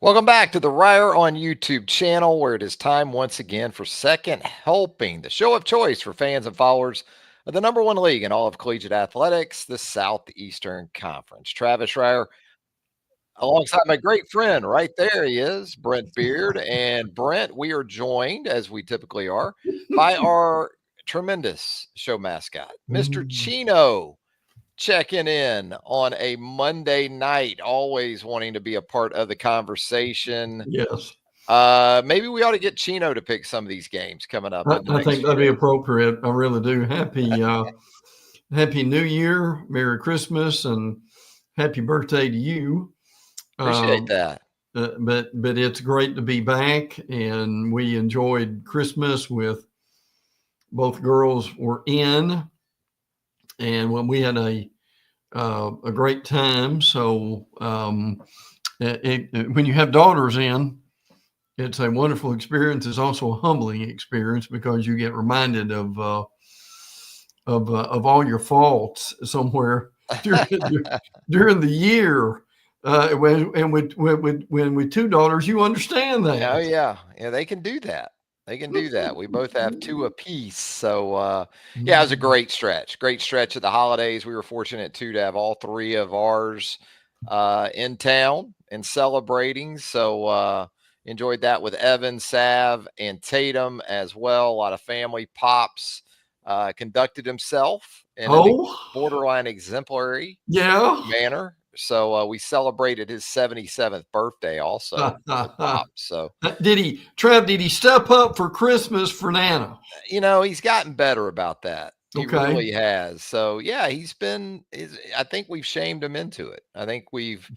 Welcome back to the Reier on YouTube channel, where it is time once again for Second Helping, the show of choice for fans and followers of the number one league in all of collegiate athletics, the Southeastern Conference. Travis Reier, alongside my great friend, right there he is, Brent Beaird. And Brent, we are joined, as we typically are, by our tremendous show mascot, Mr. Mm, Chino, checking in on a Monday night, always wanting to be a part of the conversation. yes, Maybe we ought to get Chino to pick some of these games coming up I, in the I next think few that'd be days. appropriate. I really do. Happy New Year, Merry Christmas, and happy birthday to you. Appreciate Um, that. but it's great to be back, and we enjoyed Christmas with both girls were in, and when we had a great time. So when you have daughters in, it's a wonderful experience. It's also a humbling experience because you get reminded of all your faults somewhere during the year. When with two daughters, you understand Oh that. yeah, yeah, they can do that. They can do that. We both have two apiece, so yeah, it was a Mm. great stretch. Great stretch at the holidays. We were fortunate too to have all three of ours in town and celebrating. So enjoyed that with Evan, Sav, and Tatum as well. A lot of family. Pops conducted himself in a Oh, borderline exemplary yeah. manner. So we celebrated his 77th birthday also for Pops. So Did he step up for Christmas for Nana? he's gotten better about that. He Okay. really has. So yeah, I think we've shamed him into it. I think we've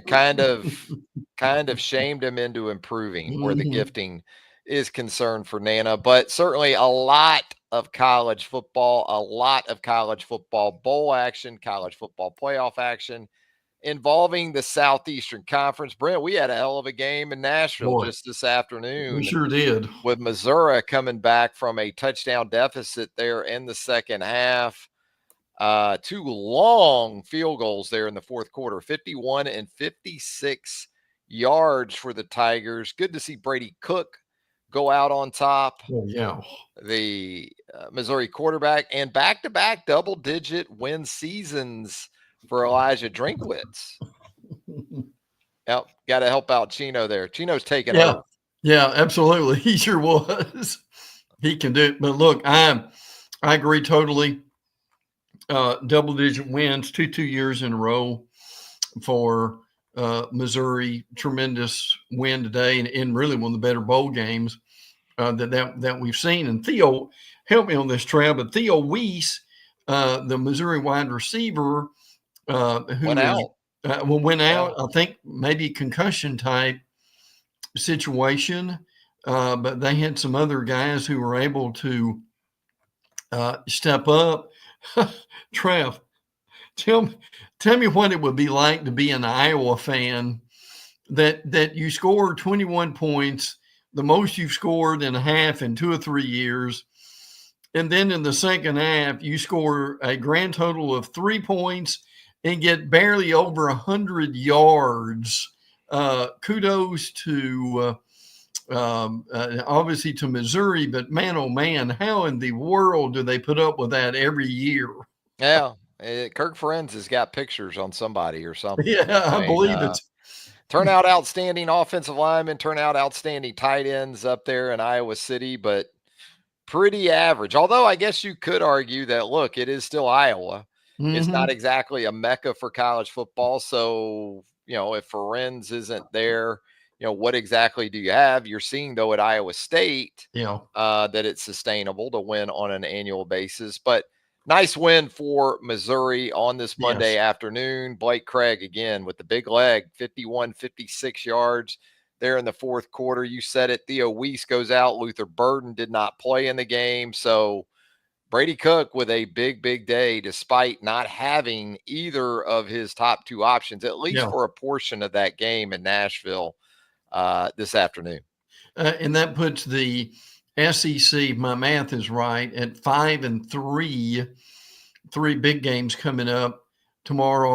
kind of shamed him into improving where the Mhm. gifting is concerned for Nana, but certainly a lot of college football, a lot of college football bowl action, college football playoff action involving the Southeastern Conference. Brent, we had a hell of a game in Nashville Boy, just this we afternoon sure did. with Missouri coming back from a touchdown deficit there in the second half. Two long field goals there in the fourth quarter, 51 and 56 yards for the Tigers. Good to see Brady Cook go out on top, Oh yeah. the Missouri quarterback, and back-to-back double-digit win seasons for Elijah Drinkwitz. Yep, got to help out Chino there. Chino's taking Yeah. over. Yeah, absolutely. He sure was. He can do it. But look, I agree totally. Double digit wins, two years in a row for Missouri. Tremendous win today, and really one of the better bowl games that we've seen. And Theo, help me on this, Trav, but Theo Weiss, the Missouri wide receiver, Went who is out. went Yeah. out, I think maybe concussion type situation, but they had some other guys who were able to step up. Trev, tell me, tell me what it would be like to be an Iowa fan that you scored 21 points, the most you've scored in a half in 2 or 3 years. And then in the second half, you score a grand total of 3 points and get barely over 100 yards. Kudos to obviously to Missouri, but man, oh man, how in the world do they put up with that every year? Yeah. Kirk Ferenz has got pictures on somebody or something. Yeah, I I mean, believe it. turnout outstanding offensive linemen, turnout outstanding tight ends up there in Iowa City, but pretty average. Although I guess you could argue that, look, it is still Iowa. It's not Mm-hmm. exactly a mecca for college football. So, if Ferenz isn't there, what exactly do you have? You're seeing, though, at Iowa State Yeah. that it's sustainable to win on an annual basis. But nice win for Missouri on this Monday Yes. afternoon. Blake Craig, again, with the big leg, 51, 56 yards there in the fourth quarter. You said it. Theo Weiss goes out. Luther Burden did not play in the game. So Brady Cook with a big, big day, despite not having either of his top two options, at least Yeah. for a portion of that game in Nashville this afternoon. And that puts the SEC, if my math is right, at 5-3. Three big games coming up tomorrow.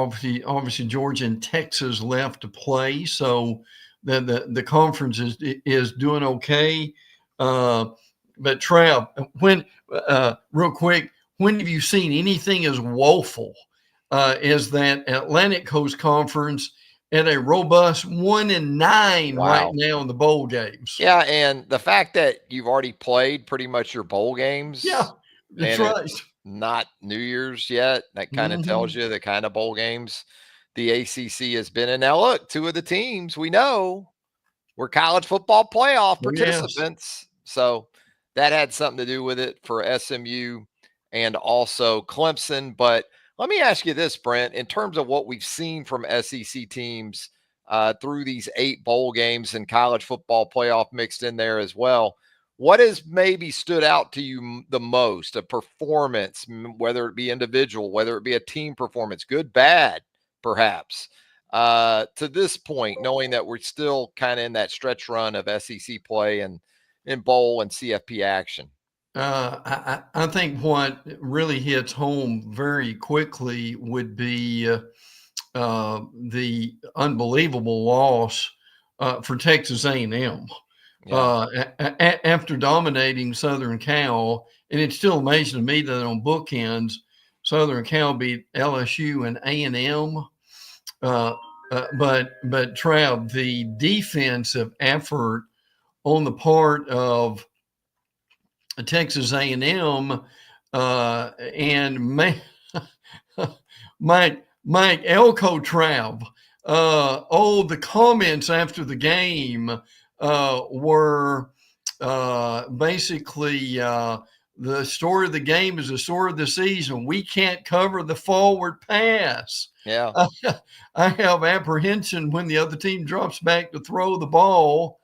Obviously, Georgia and Texas left to play. So the conference is doing okay. But Trav, when real quick, when have you seen anything as woeful as that Atlantic Coast Conference at a robust 1-9 right Wow. now in the bowl games? Yeah, and the fact that you've already played pretty much your bowl Yeah, games that's and it's right. not New Year's yet, that kind of tells Hmm. you the kind of bowl games the ACC has been in. Now, look, two of the teams we know were college football playoff Yes. participants. So that had something to do with it for SMU and also Clemson. But let me ask you this, Brent, in terms of what we've seen from SEC teams through these 8 bowl games and college football playoff mixed in there as well. What has maybe stood out to you the most? A performance, whether it be individual, whether it be a team performance, good, bad, perhaps, to this point, knowing that we're still kind of in that stretch run of SEC play and in bowl and CFP action? I think what really hits home very quickly would be the unbelievable loss for Texas A&M Yeah. after dominating Southern Cal, and it's still amazing to me that on bookends, Southern Cal beat LSU and A&M. Uh, but Trav, the defensive effort on the part of Texas A&M and Mike Elko Trav. The comments after the game were basically the story of the game is the story of the season. We can't cover the forward pass. Yeah. I have apprehension when the other team drops back to throw the ball.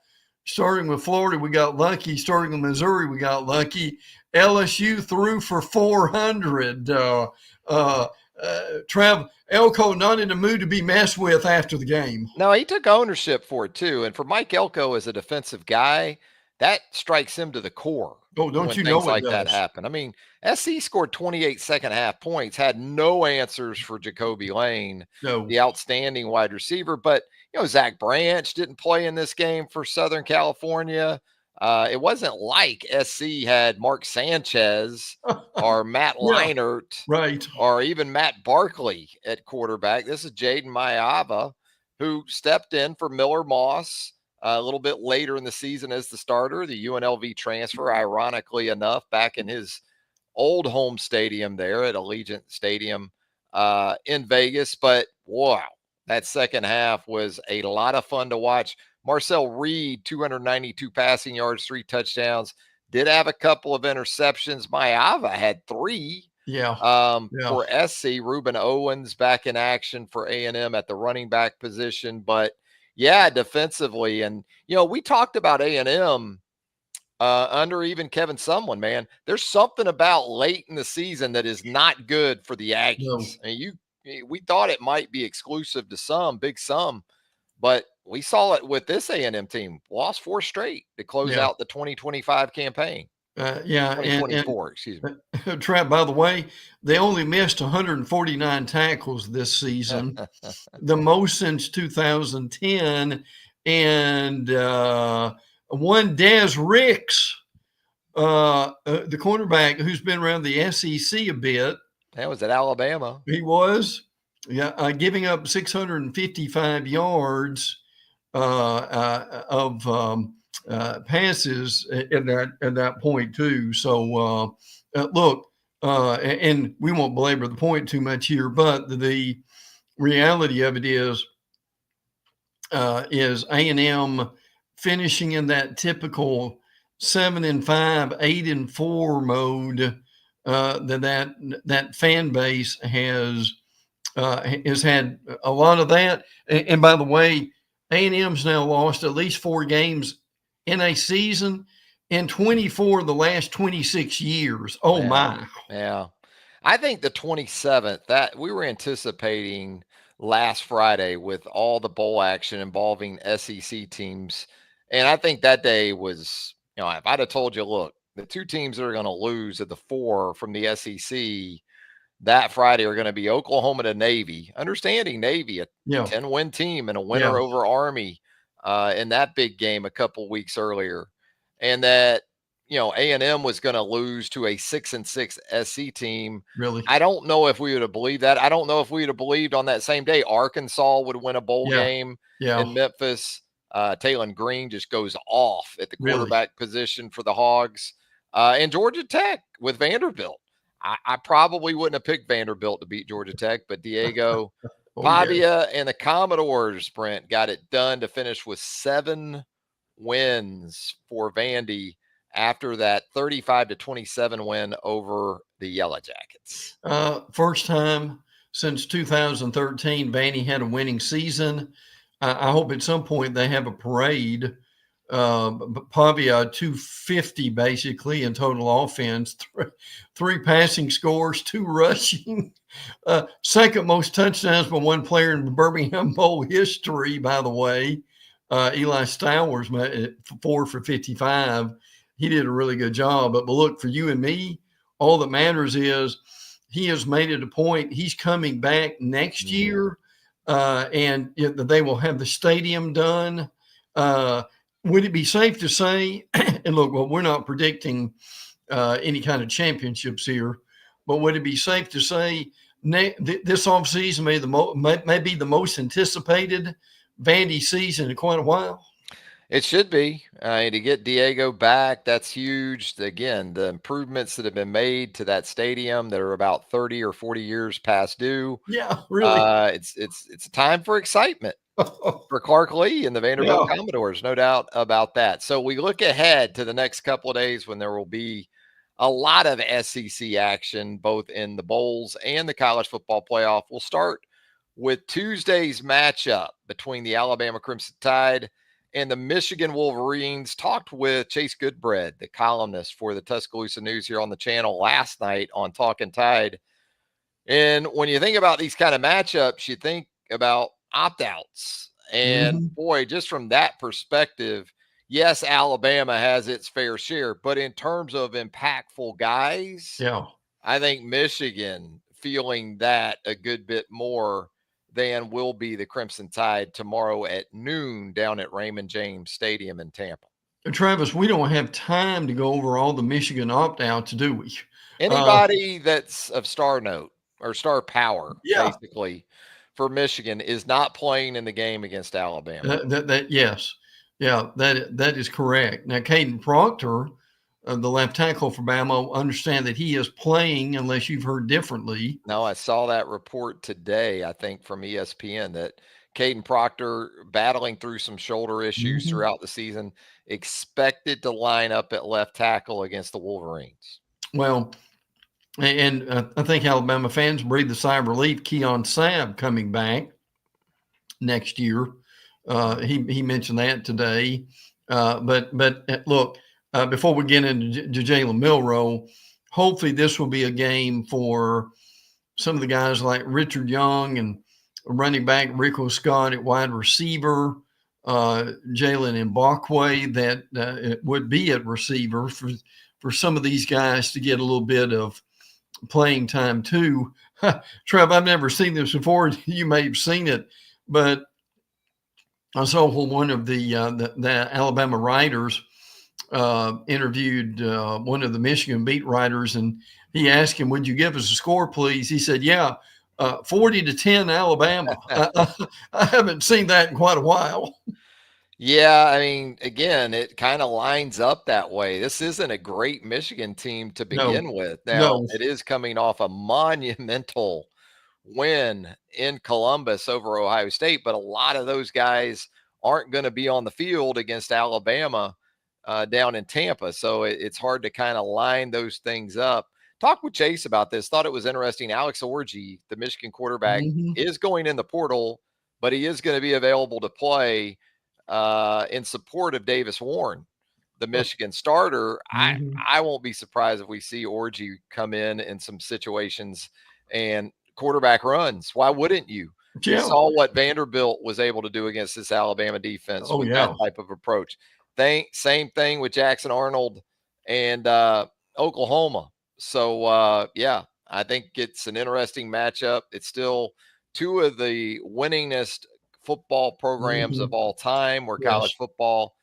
Starting with Florida, we got lucky. Starting with Missouri, we got lucky. LSU threw for 400. Trav Elko not in the mood to be messed with after the game. No, he took ownership for it too. And for Mike Elko as a defensive guy, that strikes him to the core Oh, don't when you things know it like that does? happen. I mean, SC scored 28 second half points, had no answers for Jacoby Lane, No. the outstanding wide receiver. But, Zach Branch didn't play in this game for Southern California. It wasn't like SC had Mark Sanchez or Matt Yeah, Leinart right. or even Matt Barkley at quarterback. This is Jaden Mayava, who stepped in for Miller Moss a little bit later in the season as the starter, the UNLV transfer, ironically enough, back in his old home stadium there at Allegiant Stadium in Vegas. But wow, that second half was a lot of fun to watch. Marcel Reed, 292 passing yards, 3 touchdowns, did have a couple of interceptions. Mayava had 3 Yeah, yeah. for SC. Ruben Owens back in action for A&M at the running back position. But yeah, defensively. And, we talked about A&M under even Kevin Sumlin, man. There's something about late in the season that is not good for the No. Aggies. And we thought it might be exclusive to some, big some, but we saw it with this A&M team. Lost 4 straight to close Yeah. out the 2025 campaign. Yeah, and 2024, excuse me. Trap, by the way, they only missed 149 tackles this season, the most since 2010. And one Des Ricks, the cornerback who's been around the SEC a bit, That was at Alabama. he was, yeah, giving up 655 yards of passes at that point too. So look, and we won't belabor the point too much here, but the reality of it is A&M finishing in that typical 7-5, 8-4 mode that fan base has had a lot of that. And by the way, A&M's now lost at least 4 games in a season in 24 of the last 26 years. Oh Yeah. my. Yeah. I think the 27th, that we were anticipating last Friday with all the bowl action involving SEC teams. And I think that day was, if I'd have told you, look, the 2 teams that are going to lose at the 4 from the SEC that Friday are going to be Oklahoma to Navy. Understanding Navy, a Yeah. 10-win team and a Yeah. winner over Army. in that big game a couple weeks earlier, and that A&M was going to lose to a 6-6 SC team. Really? I don't know if we would have believed that. I don't know if we would have believed on that same day Arkansas would win a bowl Yeah. game Yeah. in Memphis. Talon Green just goes off at the Really? quarterback position for the Hogs. And Georgia Tech with Vanderbilt. I probably wouldn't have picked Vanderbilt to beat Georgia Tech, but Diego Oh, yeah. Pavia and the Commodores, Brent, got it done to finish with 7 wins for Vandy after that 35-27 win over the Yellow Jackets. First time since 2013, Vandy had a winning season. I hope at some point they have a parade. Pavia 250 basically in total offense, three passing scores, 2 rushing. Second most touchdowns by one player in the Birmingham Bowl history, by the way. Eli Stowers, 4 for 55. He did a really good job. But look, for you and me, all that matters is he has made it a point. He's coming back next year, and they will have the stadium done. Would it be safe to say, and look, well, we're not predicting any kind of championships here, but would it be safe to say this offseason may be the most anticipated Vandy season in quite a while? It should be. To get Diego back, that's huge. Again, the improvements that have been made to that stadium that are about 30 or 40 years past due. Yeah, really. It's a time for excitement for Clark Lee and the Vanderbilt Commodores, no doubt about that. So we look ahead to the next couple of days when there will be a lot of SEC action, both in the bowls and the college football playoff. We'll start with Tuesday's matchup between the Alabama Crimson Tide and the Michigan Wolverines. Talked with Chase Goodbread, the columnist for the Tuscaloosa News here on the channel last night on Talking Tide. And when you think about these kind of matchups, you think about opt-outs. And boy, just from that perspective, yes, Alabama has its fair share, but in terms of impactful guys, I think Michigan feeling that a good bit more than will be the Crimson Tide tomorrow at noon down at Raymond James Stadium in Tampa. Travis, we don't have time to go over all the Michigan opt-outs, do we? Anybody that's of star note or star power, basically, for Michigan is not playing in the game against Alabama. Yes. Yeah, that is correct. Now, Caden Proctor, the left tackle for Bama, understand that he is playing unless you've heard differently. No, I saw that report today, I think, from ESPN that Caden Proctor, battling through some shoulder issues throughout the season, expected to line up at left tackle against the Wolverines. Well, and I think Alabama fans breathe a sigh of relief. Keon Sabb coming back next year. He mentioned that today. But look, before we get into Jalen Milroe, hopefully this will be a game for some of the guys like Richard Young and running back Rico Scott at wide receiver, Jalen Mbakwe that it would be at receiver for some of these guys to get a little bit of playing time too. Trev, I've never seen this before. You may have seen it, but I saw one of the Alabama writers interviewed one of the Michigan beat writers, and he asked him, "Would you give us a score, please?" He said, "Yeah, 40-10 Alabama." I haven't seen that in quite a while. Yeah, I mean, again, it kind of lines up that way. This isn't a great Michigan team to begin with. Now, it is coming off a monumental win in Columbus over Ohio State, but a lot of those guys aren't going to be on the field against Alabama down in Tampa. So it's hard to kind of line those things up. Talked with Chase about this. Thought it was interesting. Alex Orji, the Michigan quarterback, is going in the portal, but he is going to be available to play in support of Davis Warren, the Michigan starter. I won't be surprised if we see Orji come in some situations and quarterback runs. Why wouldn't you? We saw what Vanderbilt was able to do against this Alabama defense with that type of approach. Same thing with Jackson Arnold and Oklahoma. So, I think it's an interesting matchup. It's still two of the winningest football programs of Mhm. all time where Yes. college football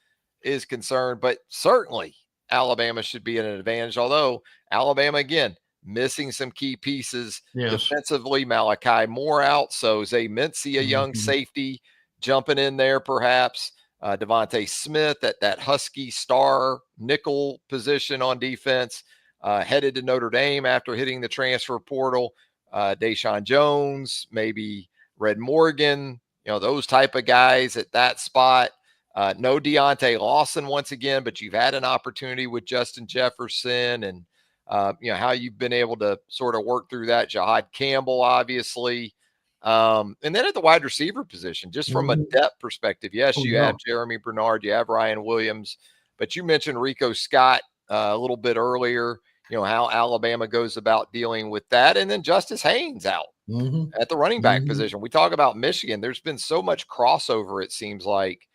is concerned. But certainly Alabama should be at an advantage, although Alabama, again, missing some key pieces Yes. defensively. Malachi Moore out, so Zay Mincy, a young Mhm. safety, jumping in there perhaps. Devontae Smith at that Husky star nickel position on defense, headed to Notre Dame after hitting the transfer portal. Deshaun Jones, maybe Red Morgan, those type of guys at that spot. No Deontay Lawson once again, but you've had an opportunity with Justin Jefferson and, how you've been able to sort of work through that. Jahad Campbell, obviously. And then at the wide receiver position, just from a Mhm. depth perspective, yes, Oh, you yeah. have Jeremy Bernard, you have Ryan Williams, but you mentioned Rico Scott a little bit earlier, how Alabama goes about dealing with that. And then Justice Haynes out Mhm. at the running back Mhm. position. We talk about Michigan. There's been so much crossover, it seems like,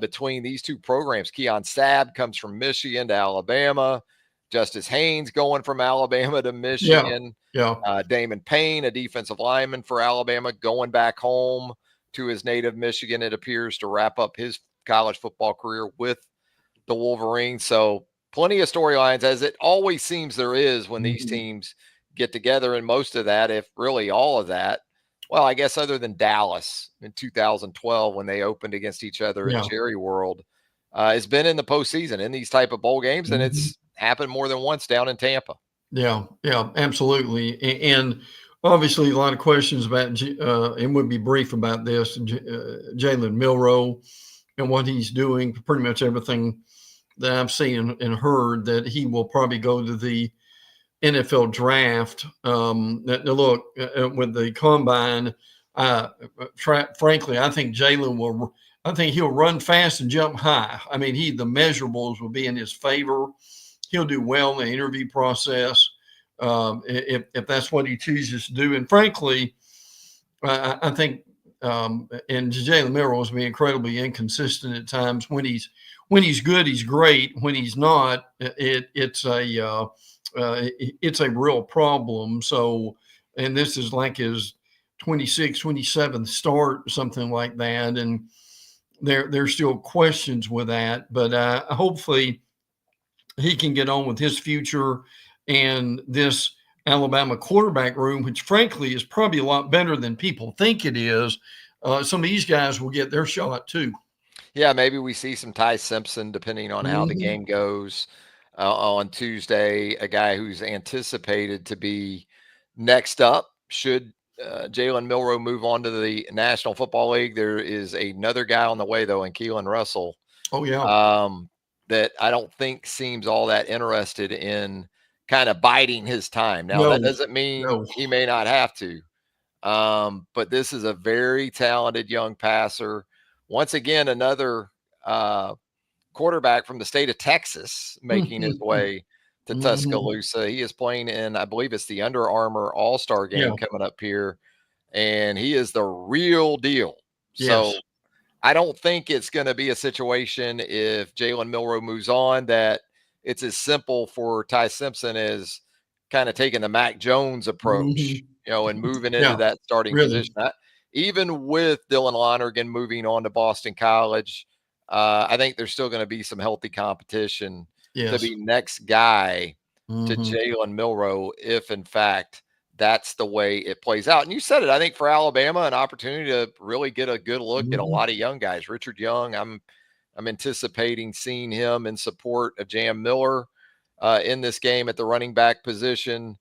between these two programs. Keon Sabb comes from Michigan to Alabama. Justice Haynes going from Alabama to Yeah. Michigan. Yeah. Damon Payne, a defensive lineman for Alabama, going back home to his native Michigan, it appears, to wrap up his college football career with the Wolverines. So plenty of storylines, as it always seems there is when these Mhm. teams get together. And most of that, if really all of that, well, I guess other than Dallas in 2012 when they opened against each other at Yeah. Jerry World, has been in the postseason in these type of bowl games, and Mhm. it's happened more than once down in Tampa. Yeah. Yeah. Absolutely. And obviously, a lot of questions about, and we'll be brief about this, Jalen Milroe and what he's doing. Pretty much everything that I've seen and heard that he will probably go to the NFL draft. Look, with the combine, frankly, I think Jalen will. I think he'll run fast and jump high. I mean, the measurables will be in his favor. He'll do well in the interview process, if that's what he chooses to do. And frankly, I think, and Jalen Milroe has been incredibly inconsistent at times. When he's good, he's great. When he's not, it's a real problem. So, and this is like his 26th, 27th start, something like that. And there's still questions with that, but hopefully he can get on with his future and this Alabama quarterback room, which frankly is probably a lot better than people think it is. Some of these guys will get their shot too. Yeah, maybe we see some Ty Simpson depending on how the Mm-hmm. game goes on Tuesday. A guy who's anticipated to be next up should Jalen Milroe move on to the National Football League. There is another guy on the way though, in Keelan Russell, Oh yeah. um, that I don't think seems all that interested in kind of biding his time. Now No, that doesn't mean no. he may not have to, but this is a very talented young passer. Once again, another uh, quarterback from the state of Texas making his way to Mm-hmm. Tuscaloosa. He is playing in, I believe it's the Under Armour All Star Yeah. game coming up here, and he is the real deal. Yes. So I don't think it's going to be a situation if Jalen Milroe moves on that it's as simple for Ty Simpson as kind of taking the Mac Jones Mm-hmm. approach, and moving into Yeah. that starting Really. position. Even with Dylan Lonergan moving on to Boston College, I think there's still going to be some healthy competition to Yes. be next guy to Mm-hmm. Jalen Milroe if, in fact, that's the way it plays out. And you said it, I think for Alabama, an opportunity to really get a good look at a Mm-hmm. lot of young guys. Richard Young, I'm anticipating seeing him in support of Jam Miller in this game at the running back position.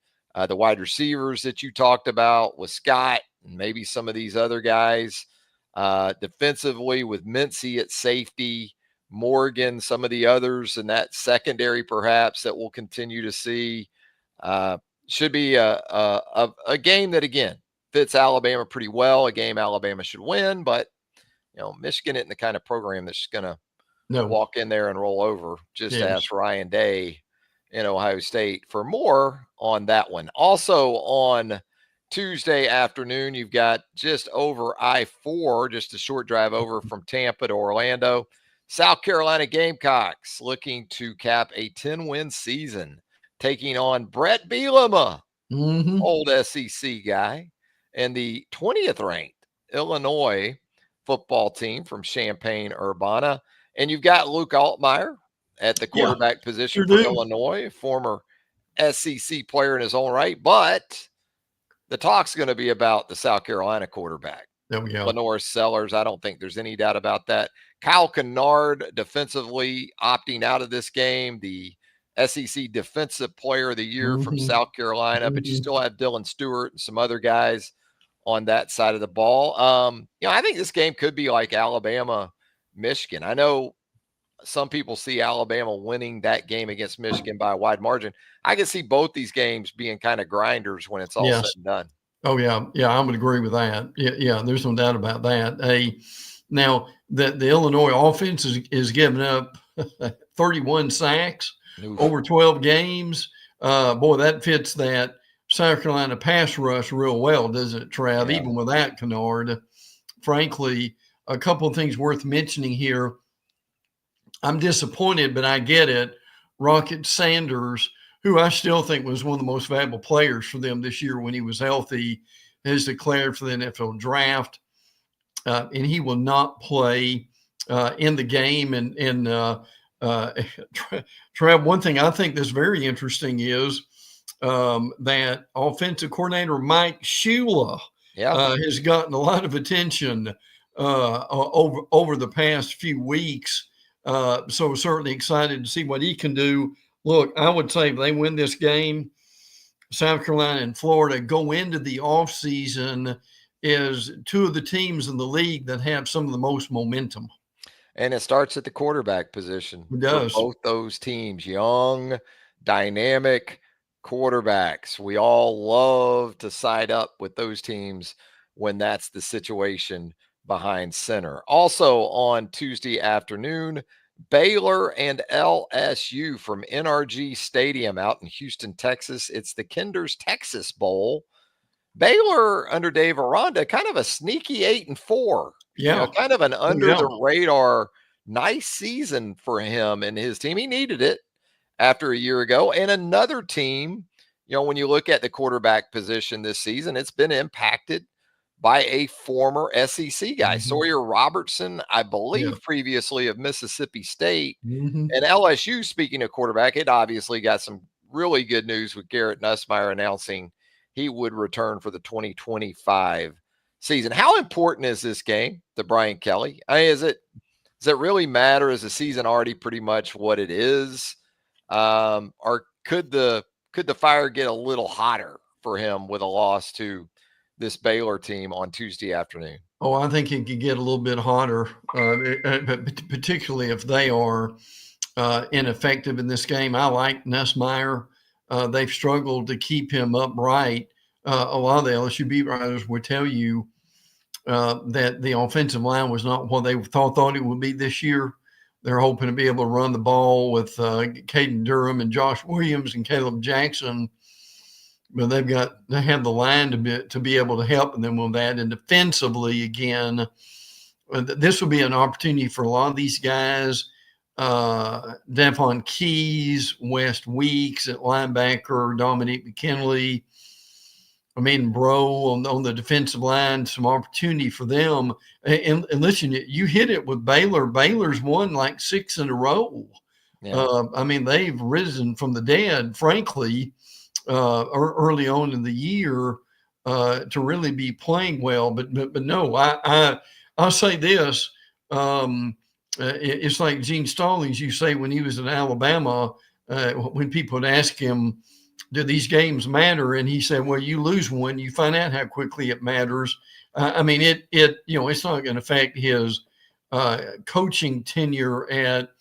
The wide receivers that you talked about with Scott and maybe some of these other guys. Defensively with Mincy at safety, Morgan, some of the others in that secondary perhaps that we'll continue to see. Uh, should be a game that, again, fits Alabama pretty well, a game Alabama should win, but Michigan isn't the kind of program that's going to No. walk in there and roll over. Just Yes. ask Ryan Day in Ohio State for more on that one. Also on Tuesday afternoon, you've got just over I-4, just a short drive over from Tampa to Orlando. South Carolina Gamecocks looking to cap a 10-win season, taking on Brett Bielema, Mm-hmm. old SEC guy, and the 20th ranked Illinois football team from Champaign-Urbana. And you've got Luke Altmaier at the Yeah, quarterback position sure for do. Illinois, former SEC player in his own right. But the talk's going to be about the South Carolina quarterback, There we go. Lenore Sellers. I don't think there's any doubt about that. Kyle Kennard defensively opting out of this game, the SEC Defensive Player of the Year from Hmm. South Carolina, but you Hmm. still have Dylan Stewart and some other guys on that side of the ball. I think this game could be like Alabama, Michigan. I know some people see Alabama winning that game against Michigan by a wide margin. I can see both these games being kind of grinders when it's all said Yes. and done. Oh yeah, yeah, I would agree with that. Yeah, yeah, there's no doubt about that. Now the Illinois offense is giving up 31 sacks Oof. over 12 games. Boy, that fits that South Carolina pass rush real well, doesn't it, Trav? Yeah. Even with that Kennard, frankly, a couple of things worth mentioning here. I'm disappointed, but I get it. Rocket Sanders, who I still think was one of the most valuable players for them this year when he was healthy, has declared for the NFL draft, and he will not play in the game. And Trav, one thing I think that's very interesting is that offensive coordinator Mike Shula Yeah. has gotten a lot of attention over the past few weeks. So certainly excited to see what he can do. Look, I would say if they win this game, South Carolina and Florida go into the offseason as two of the teams in the league that have some of the most momentum. And it starts at the quarterback position It for does. both those teams. Young, dynamic quarterbacks. We all love to side up with those teams when that's the situation behind center. Also on Tuesday afternoon, Baylor and LSU from NRG Stadium out in Houston, Texas. It's the Kinder's Texas Bowl. Baylor under Dave Aranda, kind of a sneaky 8-4, Yeah. kind of an Oh, under yeah. the radar, nice season for him and his team. He needed it after a year ago. And another team, when you look at the quarterback position this season, it's been impacted by a former SEC guy, Hmm. Sawyer Robertson, I Yeah. believe previously of Mississippi State. Hmm. And LSU, speaking of quarterback, it obviously got some really good news with Garrett Nussmeier announcing he would return for the 2025 season. How important is this game to Brian Kelly? I mean, does it really matter? Is the season already pretty much what it is? Or could the fire get a little hotter for him with a loss to this Baylor team on Tuesday afternoon? Oh, I think it could get a little bit hotter, particularly if they are ineffective in this game. I like Nussmeier. They've struggled to keep him upright. A lot of the LSU beat writers would tell you that the offensive line was not what they thought it would be this year. They're hoping to be able to run the ball with Caden Durham and Josh Williams and Caleb Jackson, but they have the line to be able to help them with that. And defensively, again, this will be an opportunity for a lot of these guys. Devon Keys, West Weeks at linebacker, Dominique McKinley. Bro, on the defensive line, some opportunity for them. And listen, you hit it with Baylor. Baylor's won like 6 in a row. Yeah. They've risen from the dead, frankly, early on in the year to really be playing well. But no, I'll say this. It's like Gene Stallings, you say when he was in Alabama, when people would ask him, do these games matter? And he said, well, you lose one, you find out how quickly it matters. It's not going to affect his coaching tenure at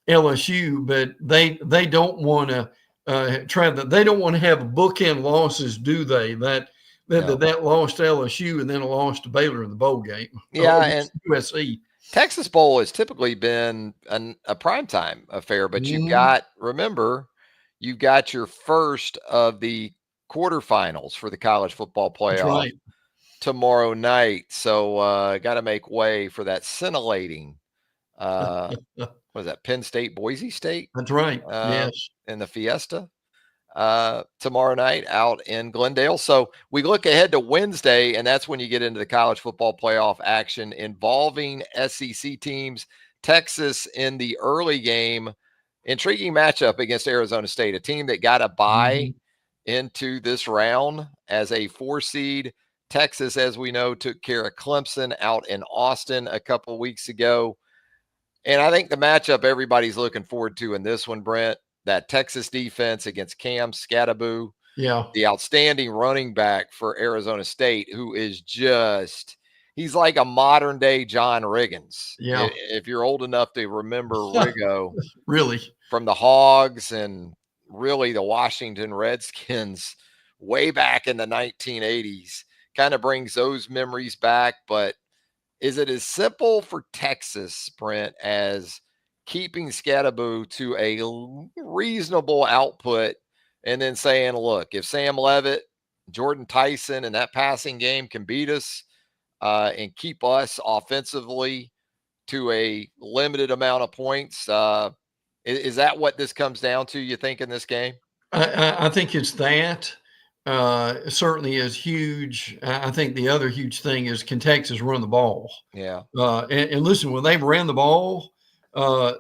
LSU, but they don't want to they don't want to have bookend losses, do they? That No. lost to LSU and then a loss to Baylor in the bowl game Yeah, or and USC. Texas Bowl has typically been a primetime affair, but Mm-hmm. you've got your first of the quarterfinals for the college football That's playoff right. tomorrow night. So got to make way for that scintillating. Uh, what is that? Penn State, Boise State, That's right. uh, Yes. in the Fiesta. tomorrow night out in Glendale. So we look ahead to Wednesday, and that's when you get into the college football playoff action involving SEC teams. Texas in the early game, intriguing matchup against Arizona State, a team that got a bye Mhm. into this round as a 4 seed. Texas, as we know, took care of Clemson out in Austin a couple weeks ago. And I think the matchup everybody's looking forward to in this one, Brent, that Texas defense against Cam Scatterbo, Yeah. the outstanding running back for Arizona State, who is just, he's like a modern day John Riggins. Yeah. If you're old enough to remember Riggo Really. from the Hogs and really the Washington Redskins way back in the 1980s, kind of brings those memories back. But is it as simple for Texas, Brent, as keeping Scatterbo to a reasonable output and then saying, look, if Sam Levitt, Jordan Tyson, and that passing game can beat us and keep us offensively to a limited amount of points, is that what this comes down to, you think, in this game? I think it's that. Certainly is huge. I think the other huge thing is can Texas run the ball? Yeah. And listen, when they've ran the ball,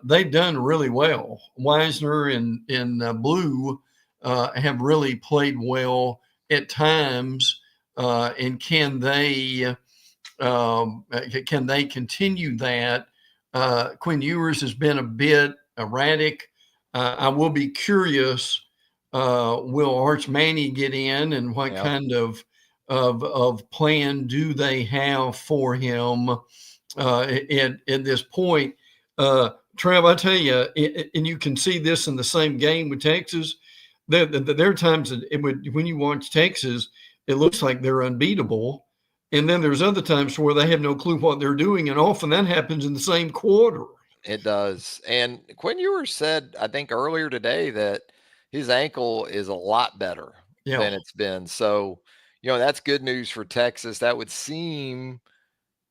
they've done really well. Wisner and Blue have really played well at times. And can they continue that? Quinn Ewers has been a bit erratic. I will be curious. Will Arch Manny get in, and what Yeah. kind of plan do they have for him at this point? Trev, I tell you, and you can see this in the same game with Texas. There are times that when you watch Texas, it looks like they're unbeatable. And then there's other times where they have no clue what they're doing. And often that happens in the same quarter. It does. And Quinn Ewers said, I think earlier today, that his ankle is a lot better Yeah. than it's been. So, that's good news for Texas. That would seem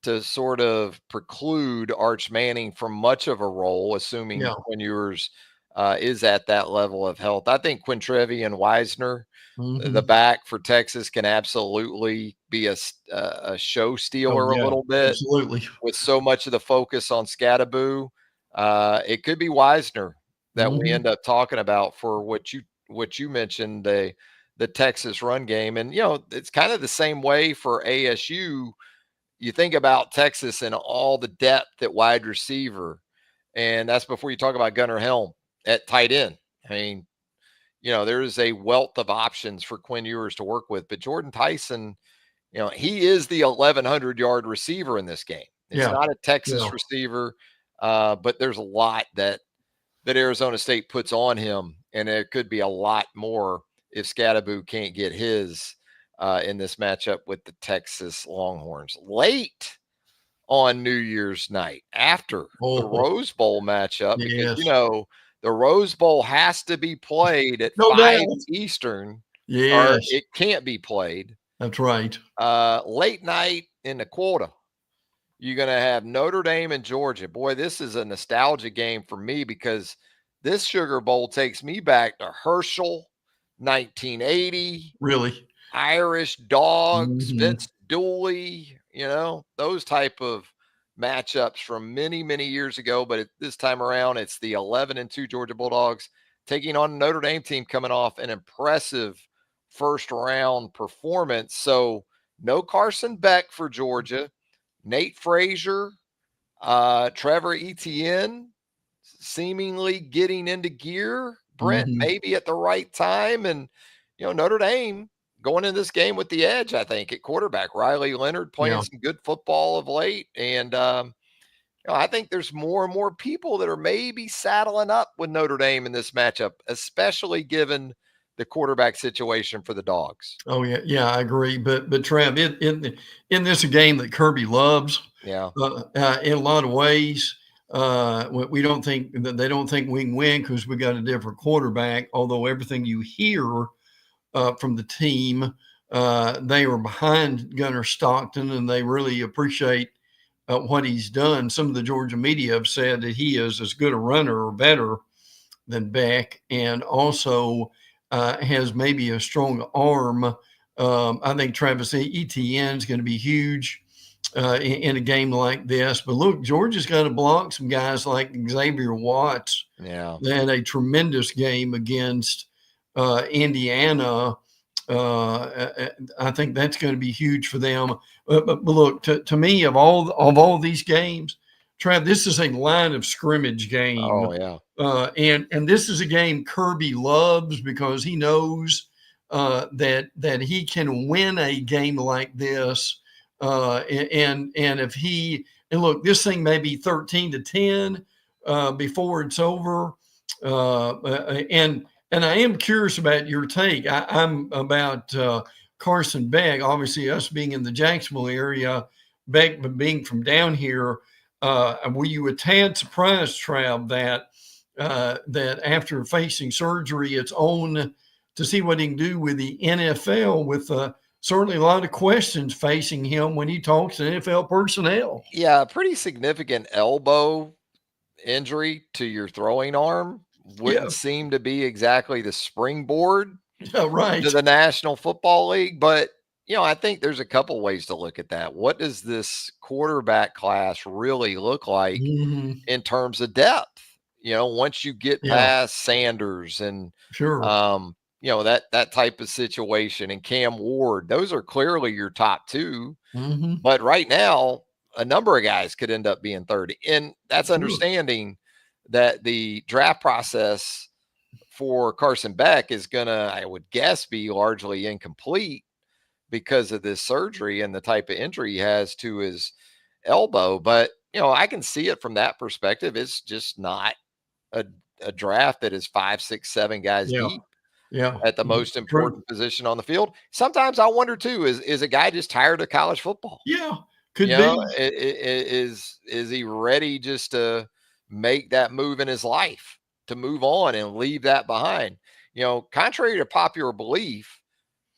to sort of preclude Arch Manning from much of a role, assuming Yeah. Quinn Ewers is at that level of health. I think Quintrevy and Wisner, the Mm-hmm. back for Texas, can absolutely be a show Oh, stealer a yeah. little bit Absolutely. with so much of the focus on Scatterbo. It could be Wisner that we Mm-hmm. end up talking about for what you mentioned, the Texas run game. And it's kind of the same way for ASU. You think about Texas and all the depth at wide receiver, and that's before you talk about Gunnar Helm at tight end. I mean, there is a wealth of options for Quinn Ewers to work with, but Jordan Tyson, he is the 1,100-yard receiver in this game. It's Yeah. not a Texas Yeah. receiver, but there's a lot that Arizona State puts on him, and there could be a lot more if Scatterbo can't get his in this matchup with the Texas Longhorns. Late on New Year's night after the Oh, Rose Bowl matchup, because yes. the Rose Bowl has to be played at No 5 doubt. Eastern, or Yes. it can't be played. That's right. Late night in the quarter, you're going to have Notre Dame and Georgia. Boy, this is a nostalgia game for me because this Sugar Bowl takes me back to Herschel, 1980, Really. Irish Dogs, Mm-hmm. Vince Dooley, those type of matchups from many, many years ago. But this time around, it's the 11-2 Georgia Bulldogs taking on a Notre Dame team coming off an impressive first round performance. So no Carson Beck for Georgia. Nate Frazier, Trevor Etienne seemingly getting into gear. Brent Mm-hmm. maybe at the right time. And, Notre Dame going in this game with the edge, I think, at quarterback. Riley Leonard playing Yeah. some good football of late. And, I think there's more and more people that are maybe saddling up with Notre Dame in this matchup, especially given the quarterback situation for the Dogs. Oh yeah, yeah, I agree. But Trav, in this game that Kirby loves, Yeah. in a lot of ways, we don't think that they don't think we can win because we got a different quarterback. Although everything you hear from the team, they are behind Gunnar Stockton and they really appreciate what he's done. Some of the Georgia media have said that he is as good a runner or better than Beck, and also has maybe a strong arm. I think Travis Etienne is going to be huge in a game like this. But look, Georgia's got to block some guys like Xavier Watts. Yeah. They had a tremendous game against Indiana. I think that's going to be huge for them. But look, to me, of all these games, Trav, this is a line of scrimmage game. Oh, yeah. And this is a game Kirby loves because he knows that he can win a game like this. And if he and look, this thing may be 13-10 before it's over. And I am curious about your take. I'm about Carson Beck. Obviously, us being in the Jacksonville area, Beck being from down here. Were you a tad surprised, Trav, that after facing surgery, it's on to see what he can do with the NFL with certainly a lot of questions facing him when he talks to NFL personnel? Yeah, pretty significant elbow injury to your throwing arm Yeah, wouldn't seem to be exactly the springboard yeah, right. to the National Football League. But, I think there's a couple ways to look at that. What does this quarterback class really look like Mhm. in terms of depth? Once you get Yeah, past Sanders and, sure. that type of situation and Cam Ward, those are clearly your top two. Mhm. But right now, a number of guys could end up being 30. And that's Sure. understanding that the draft process for Carson Beck is going to, I would guess, be largely incomplete because of this surgery and the type of injury he has to his elbow. But, I can see it from that perspective. It's just not a, a draft that is 5, 6, 7 guys Yeah, deep yeah. at the Mhm. most True. important position on the field. Sometimes I wonder too, is a guy just tired of college football? Yeah, could be. Is he ready just to make that move in his life, to move on and leave that behind? Contrary to popular belief,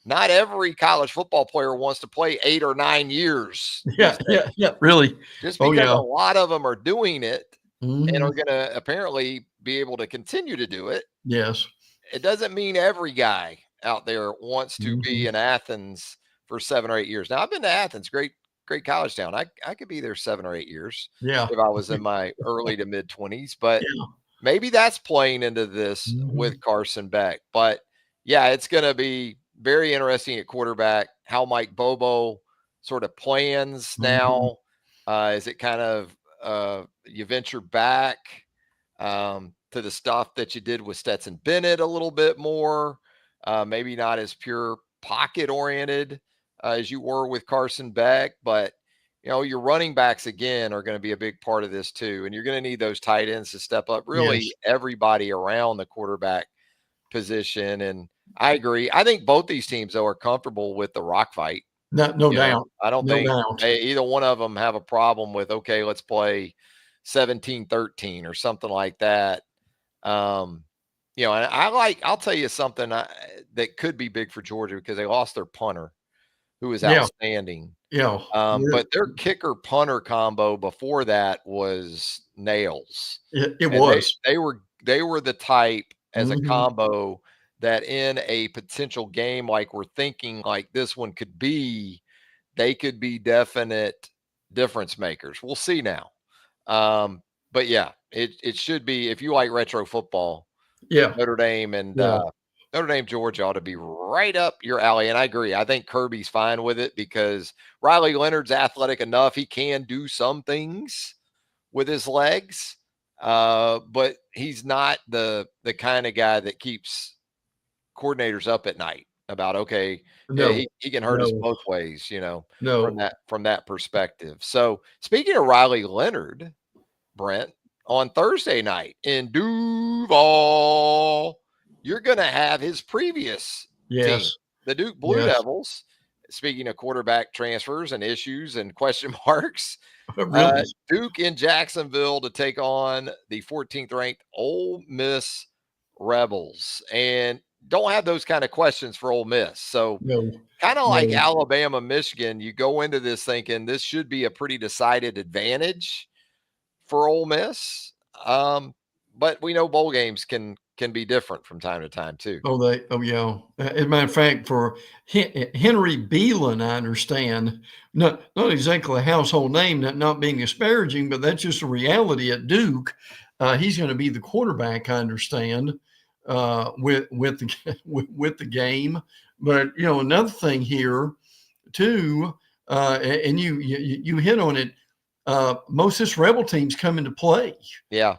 not every college football player wants to play 8 or 9 years Yeah, these days. yeah, yeah, really. Just Oh, because yeah. a lot of them are doing it and are Mhm. going to apparently be able to continue to do it, Yes. it doesn't mean every guy out there wants to be Mhm. in Athens for 7 or 8 years. Now, I've been to Athens, great college town. I could be there 7 or 8 years Yeah. if I was in my early to mid 20s, but Yeah. maybe that's playing into this Mhm. with Carson Beck. But yeah, it's going to be very interesting at quarterback how Mike Bobo sort of plans Mhm. now. Is it kind of you venture back to the stuff that you did with Stetson Bennett a little bit more, maybe not as pure pocket oriented as you were with Carson Beck, but your running backs again are going to be a big part of this too, and you're going to need those tight ends to step up. Yes. Really, everybody around the quarterback position, and I agree. I think both these teams though are comfortable with the rock fight. No doubt. I don't No think doubt. either one of them have a problem with, okay, let's play 17-13 or something like that. Um, and I'll tell you something that could be big for Georgia because they lost their punter who was Yeah, outstanding. yeah. But their kicker punter combo before that was nails. It And was. they were the type as a Mhm. combo that in a potential game like we're thinking like this one could be, they could be definite difference makers. We'll see now. But yeah, it should be if you like retro football, Yeah, Notre Dame and yeah. Notre Dame, Georgia ought to be right up your alley. And I agree. I think Kirby's fine with it because Riley Leonard's athletic enough. He can do some things with his legs, but he's not the kind of guy that keeps coordinators up at night about, okay, yeah, No, he can hurt us no, both ways, no. from that perspective. So speaking of Riley Leonard, Brent, on Thursday night in Duval, you're going to have his previous team, Yes, the Duke Blue yes. Devils. Speaking of quarterback transfers and issues and question marks, Really. Duke in Jacksonville to take on the 14th ranked Ole Miss Rebels. And don't have those kind of questions for Ole Miss. So, No, kind of like no. Alabama, Michigan, you go into this thinking this should be a pretty decided advantage for Ole Miss. But we know bowl games can can be different from time to time too. Oh yeah. As a matter of fact, for Henry Beelan, I understand, not exactly a household name, not being disparaging, but that's just a reality at Duke. He's going to be the quarterback, I understand, with the with the game. But another thing here too, and you hit on it. Most of this Rebel teams come into play. Yeah.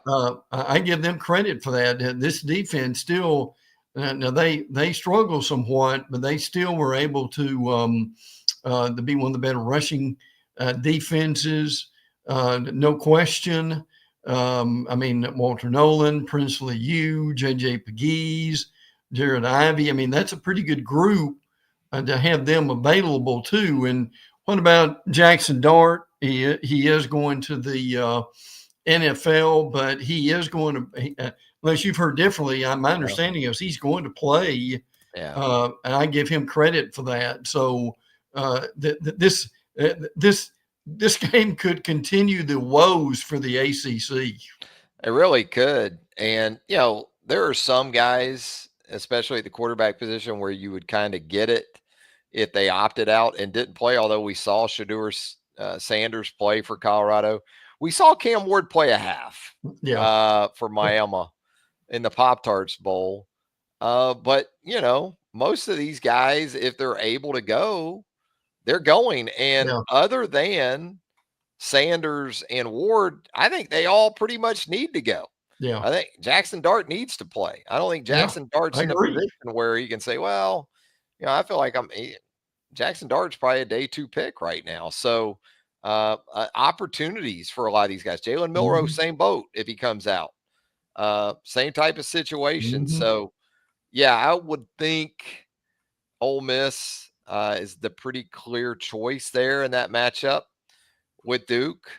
I give them credit for that. This defense still, now they struggle somewhat, but they still were able to be one of the better rushing defenses, no question. I mean, Walter Nolan, Princely Hugh, J.J. Pegues, Jared Ivey. I mean, that's a pretty good group to have them available too. And what about Jackson Dart? He is going to the NFL, but he is going to, unless you've heard differently, my understanding is he's going to play. Yeah. And I give him credit for that. So this game could continue the woes for the ACC. It really could. And, there are some guys, especially at the quarterback position, where you would kind of get it if they opted out and didn't play, although we saw Shedeur Sanders play for Colorado. We saw Cam Ward play a half for Miami in the Pop-Tarts Bowl. But, most of these guys, if they're able to go, they're going. And other than Sanders and Ward, I think they all pretty much need to go. Yeah. I think Jackson Dart needs to play. I don't think Jackson Dart's in a position where he can say, well, I feel like Jackson Dart's probably a day 2 pick right now. So opportunities for a lot of these guys. Jalen Milroe, same boat if he comes out. Same type of situation. So, yeah, I would think Ole Miss is the pretty clear choice there in that matchup with Duke.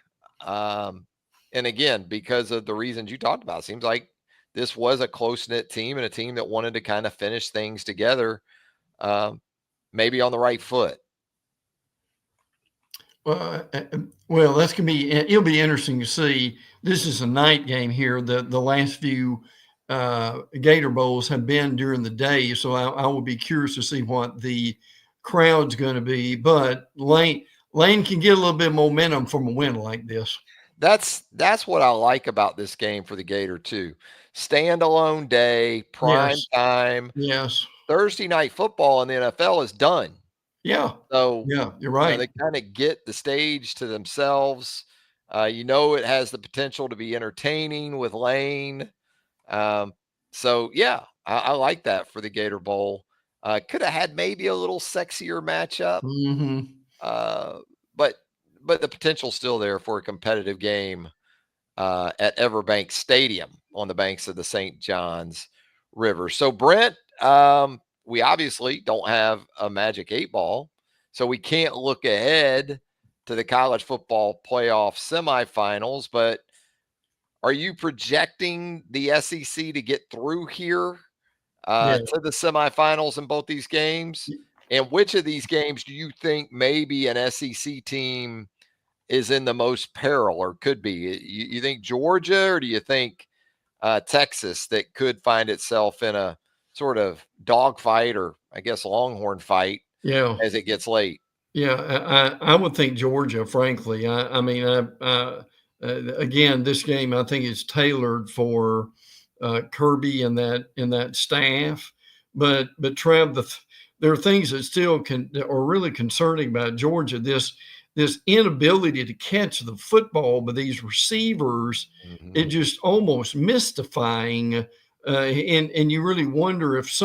And again, because of the reasons you talked about, it seems like this was a close-knit team and a team that wanted to kind of finish things together, maybe on the right foot. Well, that's going to be, it'll be interesting to see. This is a night game here. The last few Gator Bowls have been during the day, so I will be curious to see what the crowd's going to be. But Lane can get a little bit of momentum from a win like this. That's what I like about this game for the Gator too. Standalone day, prime time. Yes. Thursday night football in the NFL is done. Yeah. So yeah, you're right. They kind of get the stage to themselves. It has the potential to be entertaining with Lane. So yeah, I like that for the Gator Bowl. Could have had maybe a little sexier matchup. But the potential's still there for a competitive game at Everbank Stadium on the banks of the St. Johns River. So, Brent, we obviously don't have a magic 8 ball, so we can't look ahead to the college football playoff semifinals, but are you projecting the SEC to get through here to the semifinals in both these games? And which of these games do you think maybe an SEC team is in the most peril or could be? You think Georgia, or do you think Texas that could find itself in a sort of dogfight, or I guess Longhorn fight as it gets late? Yeah, I would think Georgia, frankly. Again, this game I think is tailored for Kirby and that staff. But Trev, there are things that still are really concerning about Georgia. This inability to catch the football by these receivers, it just almost mystifying. And you really wonder if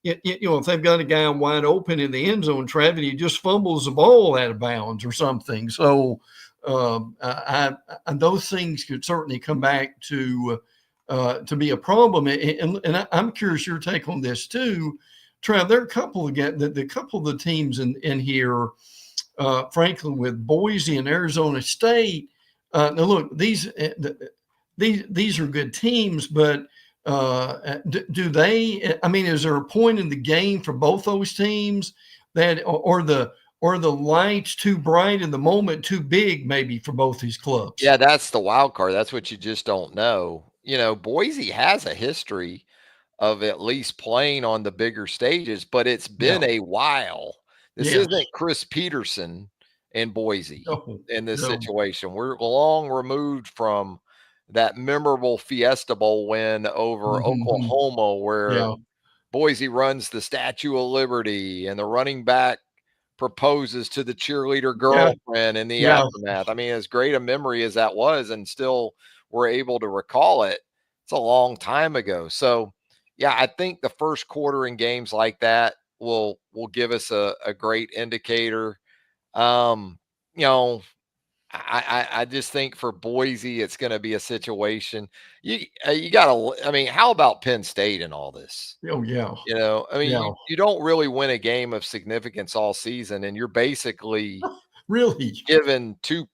if they've got a guy wide open in the end zone, Trev, and he just fumbles the ball out of bounds or something. So those things could certainly come back to be a problem. And I'm curious your take on this too, Trev. There are a couple of the teams in here. Frankly, with Boise and Arizona State, now look, these are good teams, but do they? I mean, is there a point in the game for both those teams that, or the lights too bright and the moment too big, maybe for both these clubs? Yeah, that's the wild card. That's what you just don't know. Boise has a history of at least playing on the bigger stages, but it's Yeah. been a while. This Yes. isn't Chris Peterson in Boise No. in this No. situation. We're long removed from that memorable Fiesta Bowl win over Mhm. Oklahoma, where Yeah. Boise runs the Statue of Liberty and the running back proposes to the cheerleader Yeah. girlfriend in the Yeah. aftermath. I mean, as great a memory as that was, and still we're able to recall it, it's a long time ago. So, yeah, I think the first quarter in games like that will give us a great indicator. Um, you know, I just think for Boise, it's going to be a situation. You got to. I mean, how about Penn State in all this? Oh, yeah. I mean, Yeah. you don't really win a game of significance all season, and you're basically Really? given two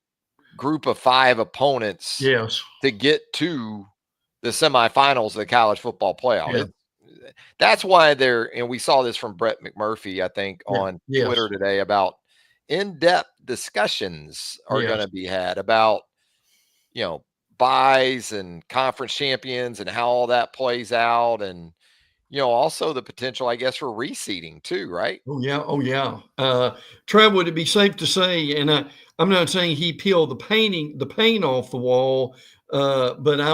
group of 5 opponents Yes. to get to the semifinals of the college football playoff. Yeah. That's why and we saw this from Brett McMurphy, I think, Yeah. on Yes. Twitter today about in-depth discussions are going Yes. to be had about, you know, buys and conference champions and how all that plays out. And, also the potential, I guess, for reseeding too, right? Oh, yeah. Oh, yeah. Trev, would it be safe to say, and I'm not saying he peeled the paint off the wall, but I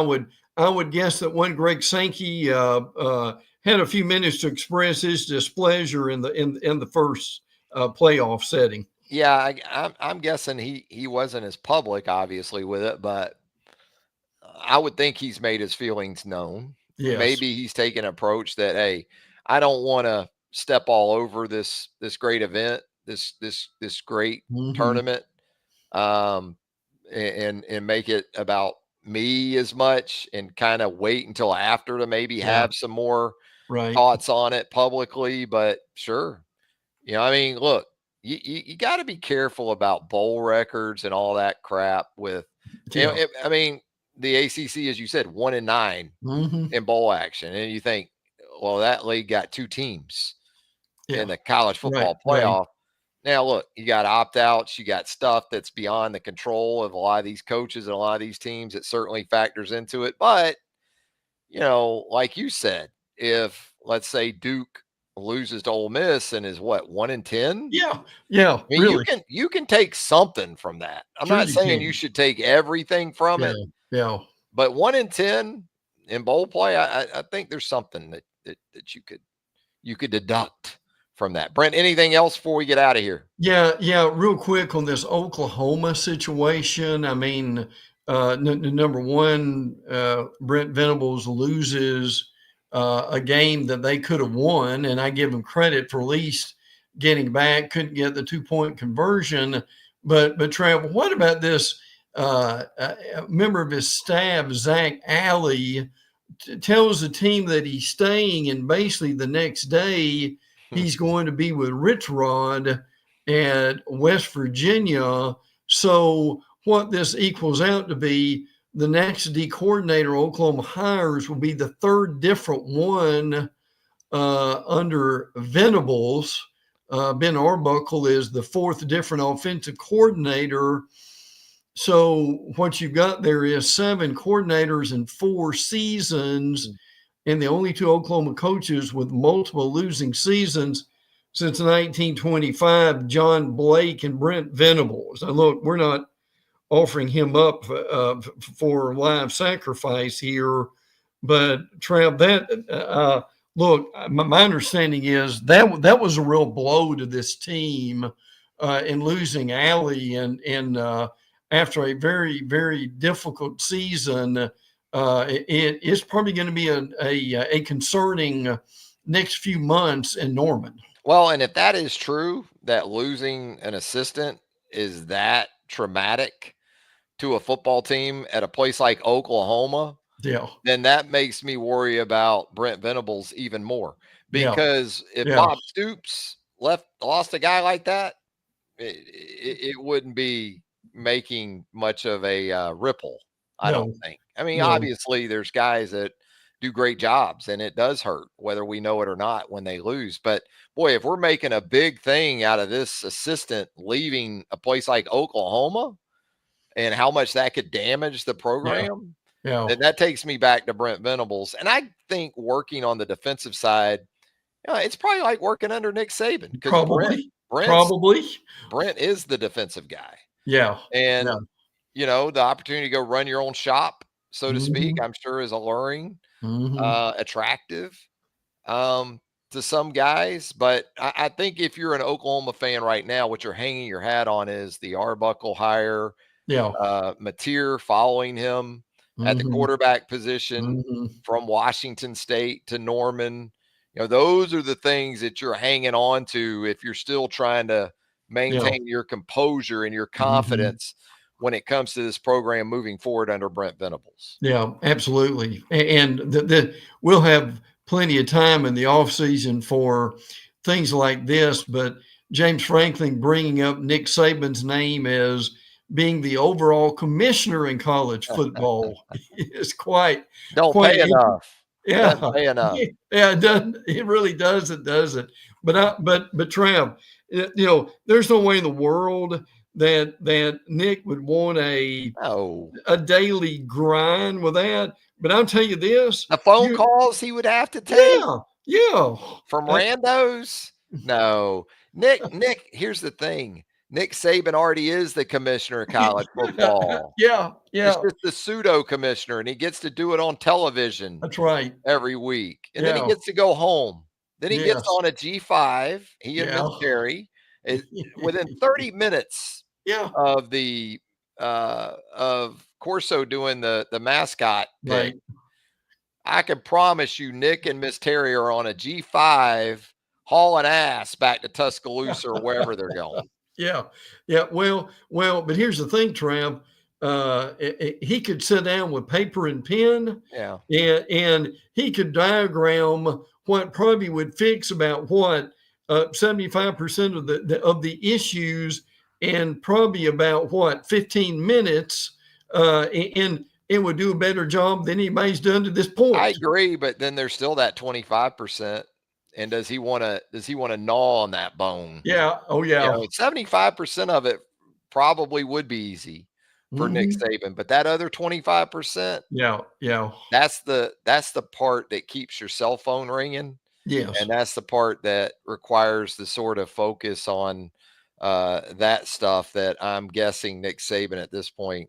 would guess that when Greg Sankey had a few minutes to express his displeasure in the first playoff setting. Yeah, I'm guessing he wasn't as public, obviously, with it, but I would think he's made his feelings known. Yes. Maybe he's taken an approach that, hey, I don't want to step all over this great event, this great Hmm. tournament, um, and make it about me as much, and kind of wait until after to maybe Yeah. have some more Right. thoughts on it publicly. But sure, I mean, look, you got to be careful about bowl records and all that crap. Yeah. I mean, the ACC, as you said, 1-9 Hmm. in bowl action, and you think, well, that league got 2 teams in Yeah. the college Right. football Right. playoff. Now, look, you got opt outs, you got stuff that's beyond the control of a lot of these coaches and a lot of these teams. It certainly factors into it, but like you said, if let's say Duke loses to Ole Miss and is what, 1-10. Yeah. Yeah. I mean, you Really. can you can take something from that. I'm Sure not you saying you can. should take everything from Yeah. it, Yeah. but 1-10 in bowl play, I think there's something that you could deduct from that. Brent, anything else before we get out of here? Yeah, yeah. Real quick on this Oklahoma situation. I mean, number one, Brent Venables loses a game that they could have won, and I give him credit for at least getting back. Couldn't get the 2-point conversion, but Trav, what about this? Member of his staff, Zach Alley, tells the team that he's staying, and basically the next day he's going to be with Rich Rod at West Virginia. So what this equals out to be, the next D coordinator Oklahoma hires will be the third different one under Venables. Ben Arbuckle is the fourth different offensive coordinator. So what you've got there is 7 coordinators in 4 seasons, and the only 2 Oklahoma coaches with multiple losing seasons since 1925, John Blake and Brent Venables. Now, look, we're not offering him up for live sacrifice here, but Trav, look, my understanding is that was a real blow to this team in losing Alley and after a very very difficult season. It's probably going to be a concerning next few months in Norman. Well, and if that is true, that losing an assistant is that traumatic to a football team at a place like Oklahoma, Yeah, then that makes me worry about Brent Venables even more. yeah, Because if yeah. Bob Stoops lost a guy like that, it wouldn't be making much of a ripple, I don't No, think. I mean, no. obviously, there's guys that do great jobs, and it does hurt whether we know it or not when they lose. But boy, if we're making a big thing out of this assistant leaving a place like Oklahoma and how much that could damage the Yeah, program, Yeah. And that takes me back to Brent Venables. And I think working on the defensive side, it's probably like working under Nick Saban because Probably. Brent's Probably. Brent is the defensive guy. Yeah. Yeah. And the opportunity to go run your own shop, so to speak, Mhm. I'm sure is alluring, Mhm. attractive um, to some guys. But I think if you're an Oklahoma fan right now, what you're hanging your hat on is the Arbuckle hire, Yeah. Mateer following him at the Mhm. quarterback position Mhm. from Washington State to Norman. Those are the things that you're hanging on to if you're still trying to Yeah. maintain your composure and your Mhm. confidence when it comes to this program moving forward under Brent Venables. Yeah, absolutely. And we'll have plenty of time in the off season for things like this. But James Franklin bringing up Nick Saban's name as being the overall commissioner in college football is Don't quite pay enough. Doesn't yeah, pay enough. yeah, it doesn't. It really doesn't, does it? But Trav, there's no way in the world that Nick would want No. a daily grind with that. But I'll tell you this, The phone calls he would have to take yeah, yeah, from uh, randos? No. Nick, here's the thing. Nick Saban already is the commissioner of college football. yeah, It's yeah. just the pseudo commissioner, and he gets to do it on television That's right. every week. And then he Yeah, gets to go home. Then he gets yes, on a G5, he and yeah, Miss Terry, within 30 minutes yeah, of Corso doing the mascot pick. right. I can promise you Nick and Miss Terry are on a G5 hauling ass back to Tuscaloosa or wherever they're going. Yeah, yeah. Well. But here's the thing, Trav. He could sit down with paper and pen, Yeah. and he could diagram what probably would fix about what 75% of the issues, and probably about what 15 minutes, and it would do a better job than anybody's done to this I point. agree, but then there's still that 25%. And does he want to gnaw on that bone? Yeah. Oh yeah. 75% of it probably would be easy for Nick Hmm. Saban, but that other 25%, Yeah. Yeah. that's the part that keeps your cell phone ringing, Yes. and that's the part that requires the sort of focus on that stuff that I'm guessing Nick Saban at this point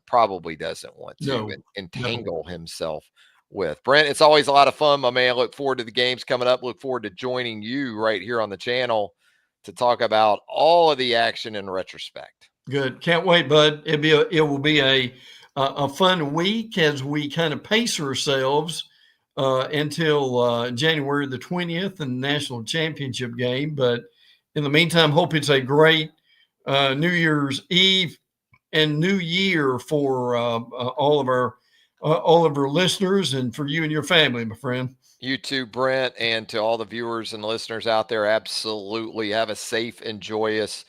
probably doesn't want to No. No. entangle himself with. Brent, it's always a lot of fun, my man. Look forward to the games coming up. Look forward to joining you right here on the channel to talk about all of the action in retrospect. Good. Can't wait, bud. It will be a fun week as we kind of pace ourselves until January the 20th and the national championship game. But in the meantime, hope it's a great New Year's Eve and New Year for all of our listeners, and for you and your family, my friend. You too, Brent, and to all the viewers and listeners out there, absolutely have a safe and joyous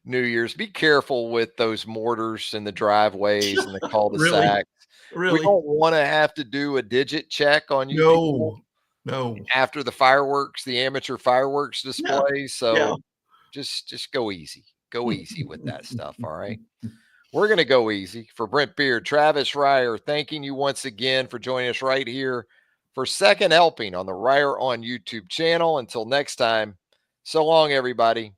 New Year's. Be careful with those mortars in the driveways and the Really, cul-de-sacs. We really. don't want to have to do a digit check on you people No, no. after the fireworks, the amateur fireworks Yeah, display. yeah. So just go easy. Go easy with that stuff. All right. We're going to go easy. For Brent Beaird, Travis Reier, thanking you once again for joining us right here for Second Helping on the Reier on YouTube channel. Until next time, so long, everybody.